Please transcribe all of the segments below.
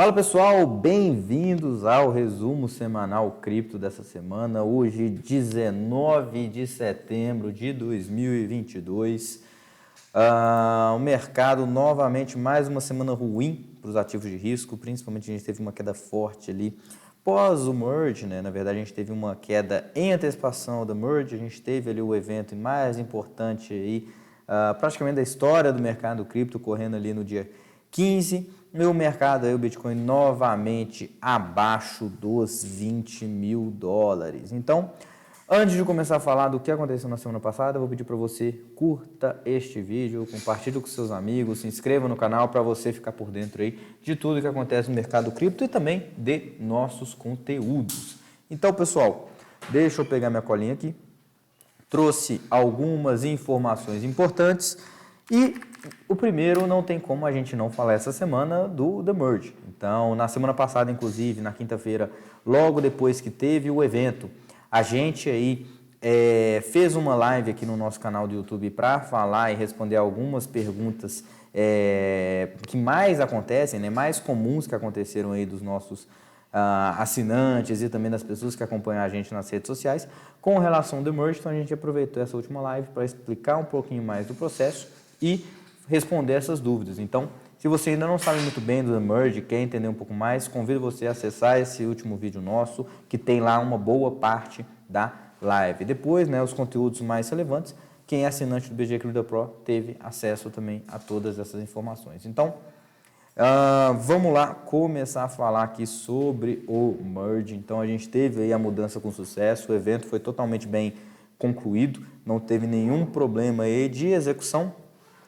Fala pessoal, bem-vindos ao resumo semanal cripto dessa semana, hoje 19 de setembro de 2022. O mercado novamente, mais uma semana ruim para os ativos de risco, principalmente a gente teve uma queda forte ali pós o merge, né? Na verdade a gente teve uma queda em antecipação da merge, a gente teve ali o evento mais importante aí, praticamente da história do mercado cripto, correndo ali no dia 15, e o mercado aí, o Bitcoin novamente abaixo dos 20 mil dólares. Então, antes de começar a falar do que aconteceu na semana passada, eu vou pedir para você curta este vídeo, compartilhe com seus amigos, se inscreva no canal para você ficar por dentro aí de tudo que acontece no mercado cripto e também de nossos conteúdos. Então, pessoal, deixa eu pegar minha colinha aqui. Trouxe algumas informações importantes e o primeiro, não tem como a gente não falar essa semana do The Merge. Então, na semana passada, inclusive, na quinta-feira, logo depois que teve o evento, a gente aí fez uma live aqui no nosso canal do YouTube para falar e responder algumas perguntas que mais acontecem, né, mais comuns que aconteceram aí dos nossos assinantes e também das pessoas que acompanham a gente nas redes sociais com relação ao The Merge. Então, a gente aproveitou essa última live para explicar um pouquinho mais do processo e responder essas dúvidas. Então, se você ainda não sabe muito bem do The Merge, quer entender um pouco mais, convido você a acessar esse último vídeo nosso, que tem lá uma boa parte da live. Depois, né, os conteúdos mais relevantes, quem é assinante do BG Crypto Pro teve acesso também a todas essas informações. Então, vamos lá começar a falar aqui sobre o Merge. Então, a gente teve aí a mudança com sucesso, o evento foi totalmente bem concluído, não teve nenhum problema aí de execução.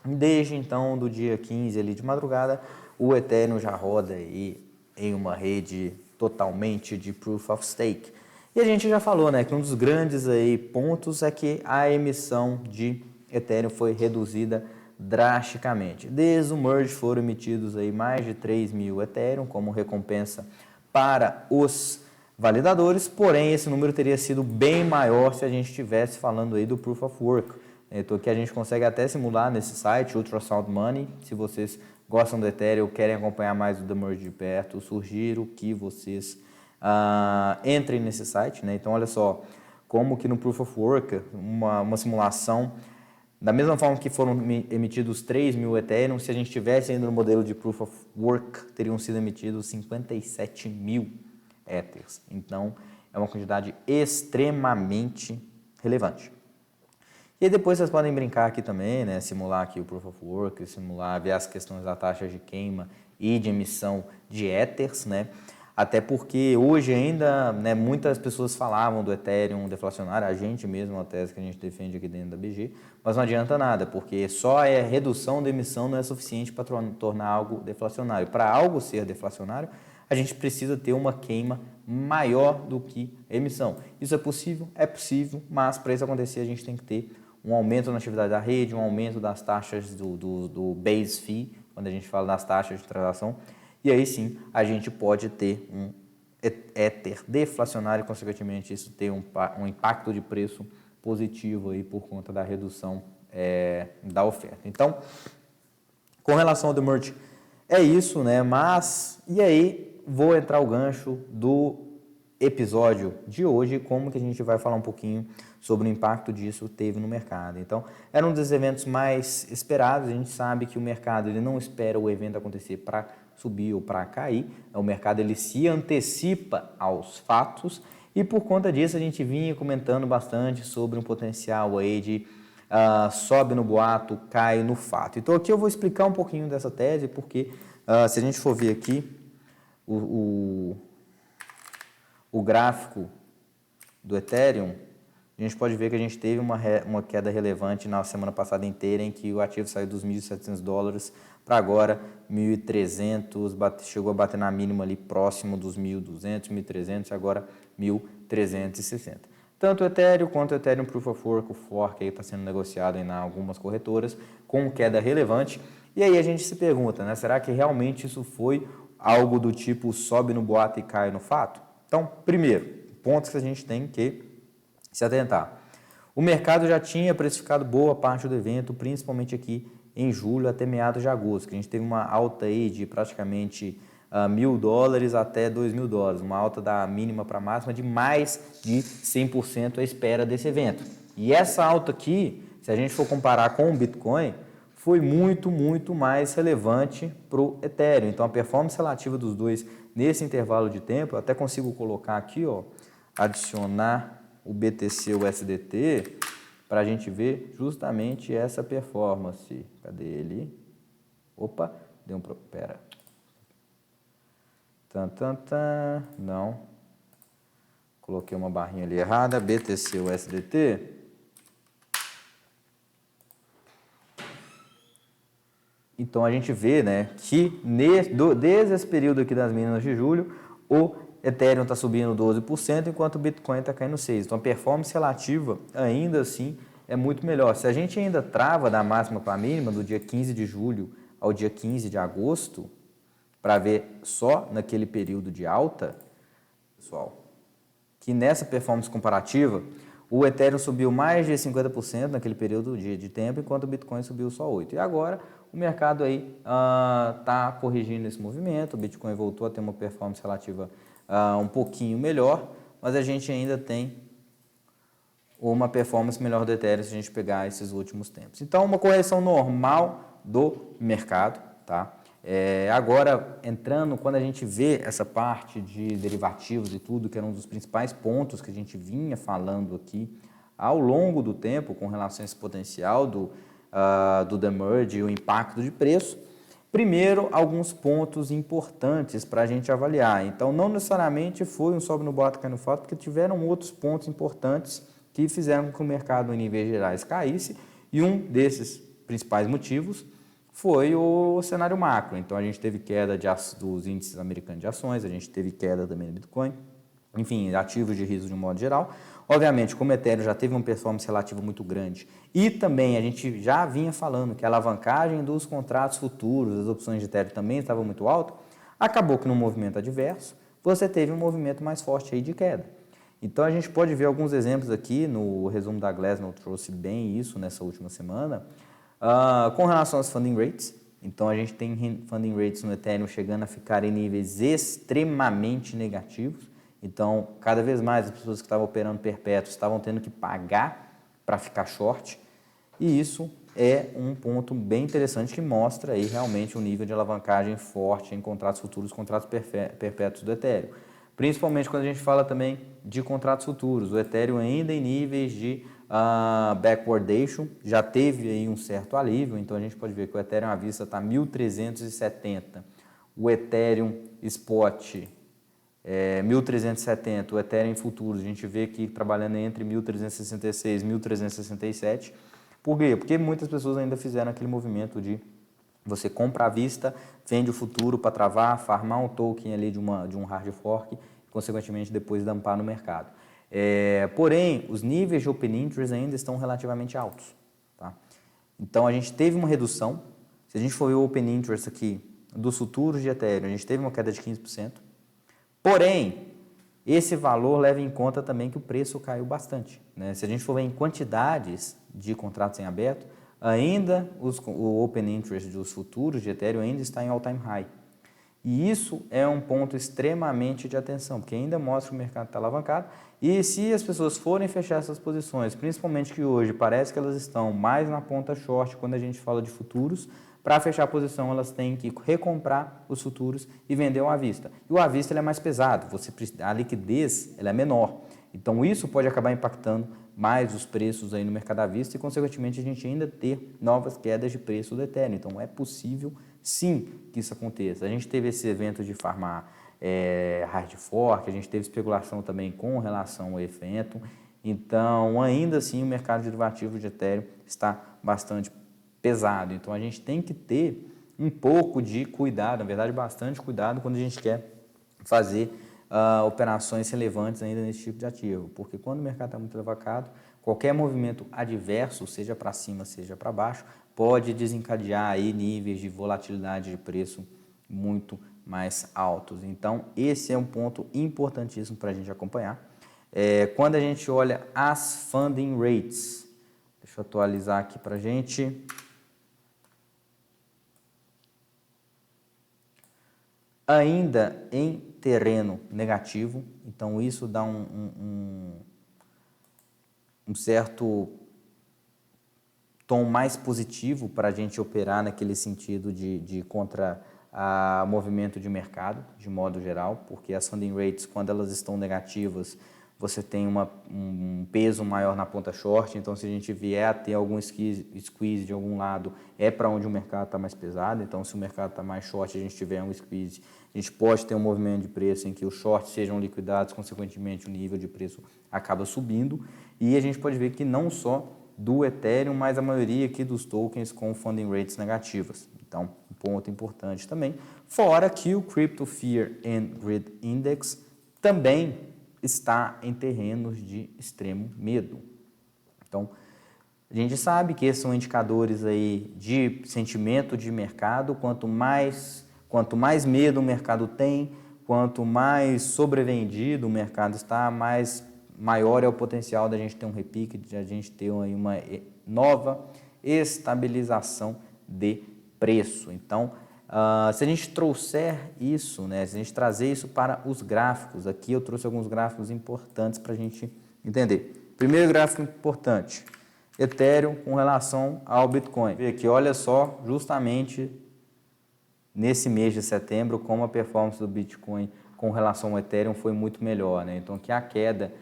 Desde então, do dia 15 ali de madrugada, o Ethereum já roda aí em uma rede totalmente de Proof of Stake. E a gente já falou, né, que um dos grandes aí pontos é que a emissão de Ethereum foi reduzida drasticamente. Desde o merge foram emitidos aí mais de 3 mil Ethereum como recompensa para os validadores, porém esse número teria sido bem maior se a gente estivesse falando aí do Proof of Work. Então, que a gente consegue até simular nesse site, Ultrasound Money. Se vocês gostam do Ethereum ou querem acompanhar mais o The Merge de perto, eu sugiro que vocês entrem nesse site, né? Então, olha só, como que no Proof of Work, uma simulação, da mesma forma que foram emitidos 3 mil Ethereum, se a gente estivesse ainda no modelo de Proof of Work, teriam sido emitidos 57 mil Ethers. Então, é uma quantidade extremamente relevante. E depois vocês podem brincar aqui também, né, simular aqui o Proof of Work, simular, ver as questões da taxa de queima e de emissão de Ethers, né? Até porque hoje ainda, né, muitas pessoas falavam do Ethereum deflacionário, a gente mesmo, a tese que a gente defende aqui dentro da BG, mas não adianta nada, porque só a redução da emissão não é suficiente para tornar algo deflacionário. Para algo ser deflacionário, a gente precisa ter uma queima maior do que a emissão. Isso é possível? É possível, mas para isso acontecer a gente tem que ter um aumento na atividade da rede, um aumento das taxas do base fee, quando a gente fala das taxas de transação, e aí sim a gente pode ter um Ether deflacionário e, consequentemente, isso ter um impacto de preço positivo aí por conta da redução da oferta. Então, com relação ao The Merge, é isso, né? Mas, e aí, vou entrar o gancho do episódio de hoje, como que a gente vai falar um pouquinho sobre o impacto disso teve no mercado. Então, era um dos eventos mais esperados. A gente sabe que o mercado ele não espera o evento acontecer para subir ou para cair. O mercado ele se antecipa aos fatos e por conta disso a gente vinha comentando bastante sobre um potencial aí de sobe no boato, cai no fato. Então aqui eu vou explicar um pouquinho dessa tese, porque se a gente for ver aqui o gráfico do Ethereum, a gente pode ver que a gente teve uma queda relevante na semana passada inteira, em que o ativo saiu dos 1.700 dólares para agora 1.300, chegou a bater na mínima ali próximo dos 1.200, 1.300 e agora 1.360. Tanto o Ethereum quanto o Ethereum Proof of Work, o fork está sendo negociado em algumas corretoras com queda relevante. E aí a gente se pergunta, né, será que realmente isso foi algo do tipo sobe no boato e cai no fato? Então, primeiro, pontos que a gente tem que se atentar. O mercado já tinha precificado boa parte do evento, principalmente aqui em julho até meados de agosto, que a gente teve uma alta aí de praticamente $1.000 até $2.000, uma alta da mínima para a máxima de mais de 100% à espera desse evento. E essa alta aqui, se a gente for comparar com o Bitcoin, foi muito mais relevante para o Ethereum. Então, a performance relativa dos dois nesse intervalo de tempo, eu até consigo colocar aqui, ó, adicionar o BTC USDT para a gente ver justamente essa performance. Cadê ele? Opa, deu um... Pera. Não. Coloquei uma barrinha ali errada. BTC USDT. Então, a gente vê, né, que desde esse período aqui das mínimas de julho, o Ethereum está subindo 12%, enquanto o Bitcoin está caindo 6%. Então, a performance relativa, ainda assim, é muito melhor. Se a gente ainda trava da máxima para a mínima, do dia 15 de julho ao dia 15 de agosto, para ver só naquele período de alta, pessoal, que nessa performance comparativa, o Ethereum subiu mais de 50% naquele período de tempo, enquanto o Bitcoin subiu só 8%. E agora, o mercado aí está corrigindo esse movimento, o Bitcoin voltou a ter uma performance relativa um pouquinho melhor, mas a gente ainda tem uma performance melhor do Ethereum se a gente pegar esses últimos tempos. Então, uma correção normal do mercado, tá? Agora, entrando, quando a gente vê essa parte de derivativos e tudo, que era um dos principais pontos que a gente vinha falando aqui ao longo do tempo com relação a esse potencial do demerge e o impacto de preço, primeiro, alguns pontos importantes para a gente avaliar. Então, não necessariamente foi um sobe no bota, cai no fato, porque tiveram outros pontos importantes que fizeram com que o mercado, em níveis gerais, caísse, e um desses principais motivos foi o cenário macro. Então, a gente teve queda dos índices americanos de ações, a gente teve queda também do Bitcoin, enfim, ativos de risco de um modo geral. Obviamente, como o Ethereum já teve uma performance relativa muito grande e também a gente já vinha falando que a alavancagem dos contratos futuros, das opções de Ethereum também estava muito alta, acabou que no movimento adverso você teve um movimento mais forte aí de queda. Então, a gente pode ver alguns exemplos aqui, no resumo da Glassnode trouxe bem isso nessa última semana, com relação às funding rates. Então, a gente tem funding rates no Ethereum chegando a ficar em níveis extremamente negativos. Então, cada vez mais as pessoas que estavam operando perpétuos estavam tendo que pagar para ficar short. E isso é um ponto bem interessante que mostra aí realmente um nível de alavancagem forte em contratos futuros, contratos perpétuos do Ethereum. Principalmente quando a gente fala também de contratos futuros. O Ethereum ainda em níveis de backwardation, já teve aí um certo alívio, então a gente pode ver que o Ethereum à vista está 1.370, o Ethereum Spot 1.370, o Ethereum futuros a gente vê que trabalhando entre 1.366 e 1.367. Por quê? Porque muitas pessoas ainda fizeram aquele movimento de você compra à vista, vende o futuro para travar, farmar um token ali de um hard fork e, consequentemente, depois dampar no mercado. Porém, os níveis de Open Interest ainda estão relativamente altos. Tá? Então, a gente teve uma redução. Se a gente for ver o Open Interest aqui dos futuros de Ethereum, a gente teve uma queda de 15%. Porém, esse valor leva em conta também que o preço caiu bastante. Né? Se a gente for ver em quantidades de contratos em aberto, ainda o Open Interest dos futuros de Ethereum ainda está em all-time high. E isso é um ponto extremamente de atenção, porque ainda mostra que o mercado está alavancado. E se as pessoas forem fechar essas posições, principalmente que hoje parece que elas estão mais na ponta short quando a gente fala de futuros, para fechar a posição elas têm que recomprar os futuros e vender o à vista. E o à vista ele é mais pesado, a liquidez ela é menor. Então isso pode acabar impactando mais os preços aí no mercado à vista e, consequentemente, a gente ainda ter novas quedas de preço do Ethereum. Então é possível sim que isso aconteça. A gente teve esse evento de farmar hard fork, a gente teve especulação também com relação ao evento. Então, ainda assim, o mercado de derivativos de Ethereum está bastante pesado. Então, a gente tem que ter um pouco de cuidado, na verdade, bastante cuidado quando a gente quer fazer operações relevantes ainda nesse tipo de ativo. Porque quando o mercado está muito alavancado, qualquer movimento adverso, seja para cima, seja para baixo, pode desencadear aí níveis de volatilidade de preço muito mais altos. Então, esse é um ponto importantíssimo para a gente acompanhar. Quando a gente olha as funding rates, deixa eu atualizar aqui para a gente. ainda em terreno negativo, então isso dá um certo tom mais positivo para a gente operar naquele sentido de contra a movimento de mercado, de modo geral, porque as funding rates, quando elas estão negativas, você tem um peso maior na ponta short, então se a gente vier a ter algum squeeze de algum lado, é para onde o mercado está mais pesado, então se o mercado está mais short, a gente tiver um squeeze, a gente pode ter um movimento de preço em que os shorts sejam liquidados, consequentemente o nível de preço acaba subindo, e a gente pode ver que não só do Ethereum, mas a maioria aqui dos tokens com funding rates negativas. Então, um ponto importante também. Fora que o Crypto Fear and Greed Index também está em terrenos de extremo medo. Então, a gente sabe que esses são indicadores aí de sentimento de mercado. Quanto mais medo o mercado tem, quanto mais sobrevendido o mercado está, maior é o potencial da gente ter um repique, de a gente ter aí uma nova estabilização de preço. Então, se a gente trouxer isso, né, se a gente trazer isso para os gráficos, aqui eu trouxe alguns gráficos importantes para a gente entender. Primeiro gráfico importante, Ethereum com relação ao Bitcoin. Vê aqui, olha só, justamente nesse mês de setembro, como a performance do Bitcoin com relação ao Ethereum foi muito melhor, né? Então, aqui a queda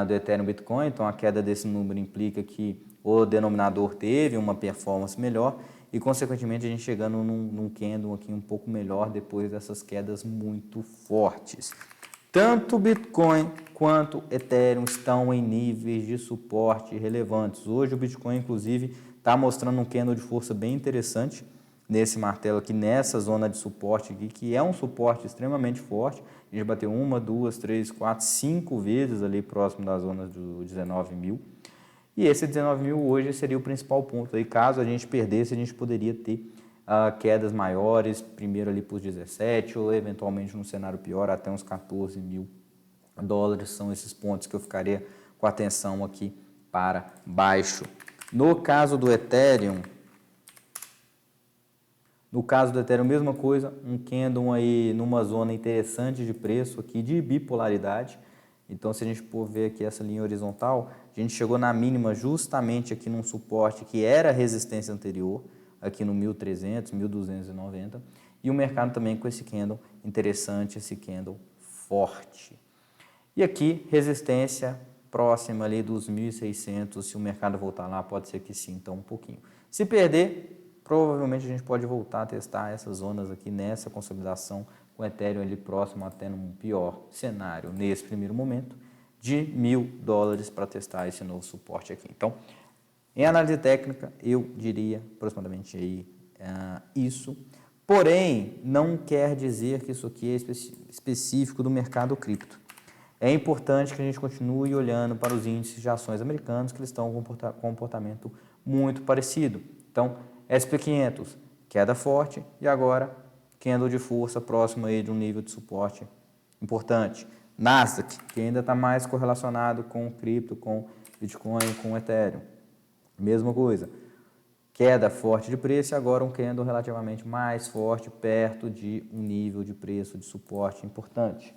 do Ethereum Bitcoin, então a queda desse número implica que o denominador teve uma performance melhor e, consequentemente, a gente chegando num candle aqui um pouco melhor depois dessas quedas muito fortes. Tanto Bitcoin quanto Ethereum estão em níveis de suporte relevantes. Hoje o Bitcoin, inclusive, está mostrando um candle de força bem interessante nesse martelo aqui, nessa zona de suporte aqui, que é um suporte extremamente forte. A gente bateu 1, 2, 3, 4, 5 vezes ali próximo da zona do 19 mil. E esse 19 mil hoje seria o principal ponto. Aí, caso a gente perdesse, a gente poderia ter quedas maiores, primeiro ali para os 17 ou eventualmente, num cenário pior, até uns 14 mil dólares. São esses pontos que eu ficaria com atenção aqui para baixo. No caso do Ethereum, mesma coisa, um candle aí numa zona interessante de preço aqui, de bipolaridade. Então, se a gente for ver aqui essa linha horizontal, a gente chegou na mínima justamente aqui num suporte que era a resistência anterior, aqui no 1.300, 1.290, e o mercado também com esse candle interessante, esse candle forte. E aqui, resistência próxima ali dos 1.600, se o mercado voltar lá, pode ser que sim, então um pouquinho. Se perder, provavelmente a gente pode voltar a testar essas zonas aqui nessa consolidação com o Ethereum ali próximo até num pior cenário, nesse primeiro momento, de $1.000 para testar esse novo suporte aqui. Então, em análise técnica, eu diria aproximadamente aí, isso. Porém, não quer dizer que isso aqui é específico do mercado cripto. É importante que a gente continue olhando para os índices de ações americanos, que eles estão com um comportamento muito parecido. Então, SP500, queda forte, e agora candle de força próximo aí de um nível de suporte importante. Nasdaq, que ainda está mais correlacionado com o cripto, com Bitcoin, com Ethereum. Mesma coisa, queda forte de preço e agora um candle relativamente mais forte, perto de um nível de preço de suporte importante.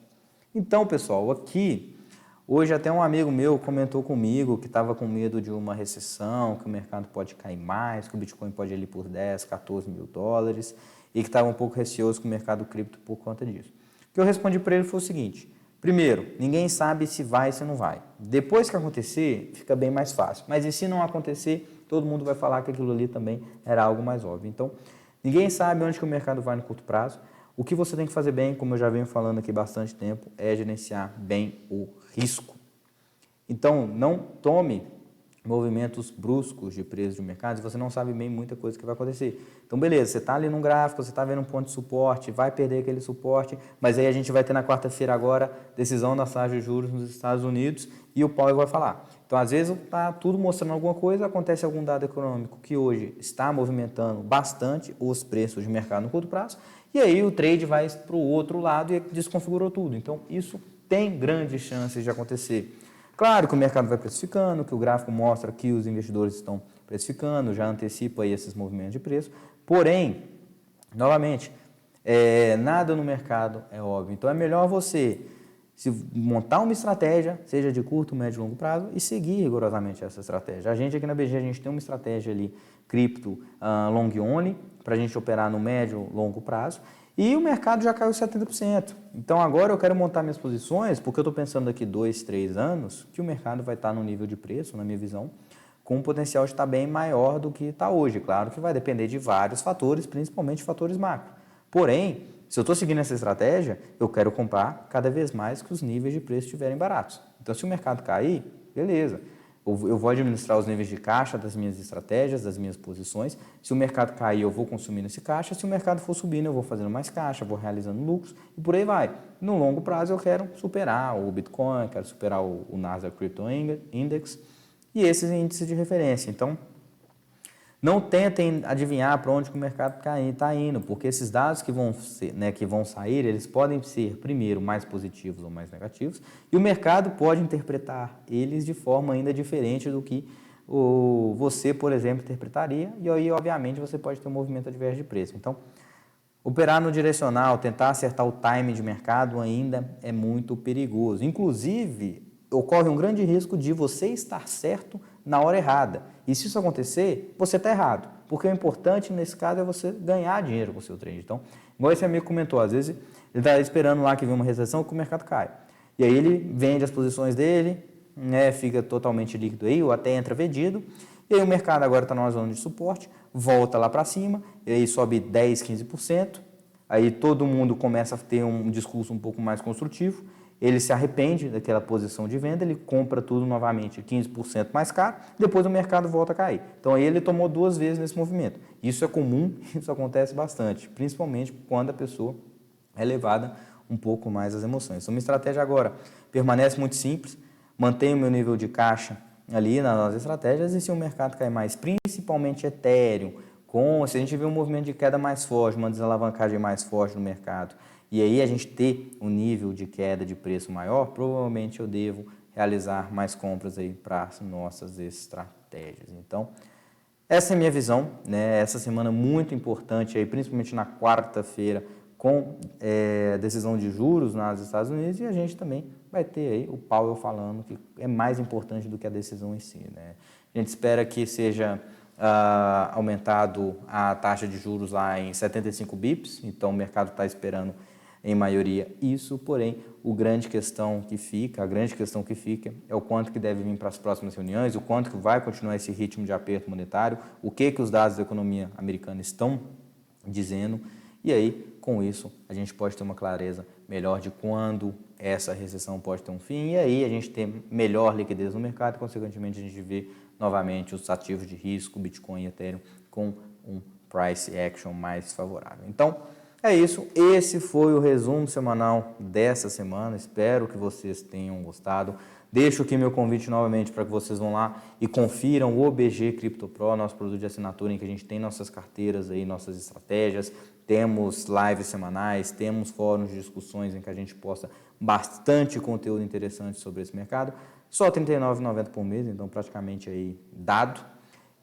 Então, pessoal, aqui, hoje até um amigo meu comentou comigo que estava com medo de uma recessão, que o mercado pode cair mais, que o Bitcoin pode ir ali por 10, 14 mil dólares e que estava um pouco receoso com o mercado cripto por conta disso. O que eu respondi para ele foi o seguinte: primeiro, ninguém sabe se vai ou se não vai. Depois que acontecer, fica bem mais fácil. Mas e se não acontecer, todo mundo vai falar que aquilo ali também era algo mais óbvio. Então, ninguém sabe onde que o mercado vai no curto prazo. O que você tem que fazer bem, como eu já venho falando aqui bastante tempo, é gerenciar bem o risco. Então, não tome movimentos bruscos de preço de mercado se você não sabe bem muita coisa que vai acontecer. Então, beleza, você está ali num gráfico, você está vendo um ponto de suporte, vai perder aquele suporte, mas aí a gente vai ter na quarta-feira agora decisão da taxa de juros nos Estados Unidos e o Powell vai falar. Então, às vezes, está tudo mostrando alguma coisa, acontece algum dado econômico que hoje está movimentando bastante os preços de mercado no curto prazo, e aí o trade vai para o outro lado e desconfigurou tudo. Então, isso tem grandes chances de acontecer. Claro que o mercado vai precificando, que o gráfico mostra que os investidores estão precificando, já antecipa aí esses movimentos de preço. Porém, novamente, Nada no mercado é óbvio. Então é melhor você se montar uma estratégia, seja de curto, médio e longo prazo, e seguir rigorosamente essa estratégia. A gente aqui na BG, a gente tem uma estratégia ali, cripto long only, para a gente operar no médio, longo prazo, e o mercado já caiu 70%. Então agora eu quero montar minhas posições, porque eu estou pensando daqui 2, 3 anos, que o mercado vai estar no nível de preço, na minha visão, com um potencial de estar bem maior do que está hoje. Claro que vai depender de vários fatores, principalmente fatores macro. Porém, se eu estou seguindo essa estratégia, eu quero comprar cada vez mais que os níveis de preço estiverem baratos. Então, se o mercado cair, beleza. Eu vou administrar os níveis de caixa das minhas estratégias, das minhas posições. Se o mercado cair, eu vou consumindo esse caixa. Se o mercado for subindo, eu vou fazendo mais caixa, vou realizando lucros e por aí vai. No longo prazo, eu quero superar o Bitcoin, quero superar o Nasdaq Crypto Index e esses índices de referência. Então, não tentem adivinhar para onde que o mercado está indo, porque esses dados que vão sair, eles podem ser, primeiro, mais positivos ou mais negativos, e o mercado pode interpretar eles de forma ainda diferente do que você, por exemplo, interpretaria, e aí, obviamente, você pode ter um movimento adverso de preço. Então, operar no direcional, tentar acertar o time de mercado ainda é muito perigoso. Inclusive, ocorre um grande risco de você estar certo na hora errada. E se isso acontecer, você está errado. Porque o importante nesse caso é você ganhar dinheiro com o seu trade. Então, igual esse amigo comentou, às vezes ele está esperando lá que venha uma recessão que o mercado cai. E aí ele vende as posições dele, fica totalmente líquido aí, ou até entra vendido. E aí o mercado agora está numa zona de suporte, volta lá para cima, e aí sobe 10, 15%. Aí todo mundo começa a ter um discurso um pouco mais construtivo. Ele se arrepende daquela posição de venda, ele compra tudo novamente 15% mais caro, depois o mercado volta a cair. Então aí ele tomou 2 vezes nesse movimento. Isso é comum, isso acontece bastante, principalmente quando a pessoa é levada um pouco mais às emoções. Então, minha estratégia agora permanece muito simples, mantenho o meu nível de caixa ali nas nossas estratégias, e se o mercado cair mais, principalmente Ethereum, se a gente vê um movimento de queda mais forte, uma desalavancagem mais forte no mercado, e aí a gente ter um nível de queda de preço maior, provavelmente eu devo realizar mais compras aí para as nossas estratégias. Então, essa é a minha visão, né? Essa semana muito importante aí, principalmente na quarta-feira, com decisão de juros nos Estados Unidos, e a gente também vai ter aí o Powell falando que é mais importante do que a decisão em si, né? A gente espera que seja aumentado a taxa de juros lá em 75 bips, então o mercado está esperando em maioria isso, porém a grande questão que fica é o quanto que deve vir para as próximas reuniões, o quanto que vai continuar esse ritmo de aperto monetário, o que os dados da economia americana estão dizendo, e aí com isso a gente pode ter uma clareza melhor de quando essa recessão pode ter um fim, e aí a gente tem melhor liquidez no mercado e consequentemente a gente vê novamente os ativos de risco, Bitcoin e Ethereum com um price action mais favorável. Então, é isso, esse foi o resumo semanal dessa semana, espero que vocês tenham gostado. Deixo aqui meu convite novamente para que vocês vão lá e confiram o BG Crypto Pro, nosso produto de assinatura em que a gente tem nossas carteiras aí, nossas estratégias, temos lives semanais, temos fóruns de discussões em que a gente posta bastante conteúdo interessante sobre esse mercado. Só R$ 39,90 por mês, então praticamente aí dado.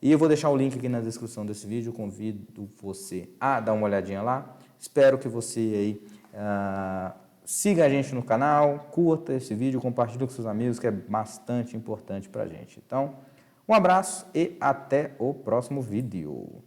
E eu vou deixar o link aqui na descrição desse vídeo, convido você a dar uma olhadinha lá. Espero que você aí siga a gente no canal, curta esse vídeo, compartilhe com seus amigos, que é bastante importante para a gente. Então, um abraço e até o próximo vídeo.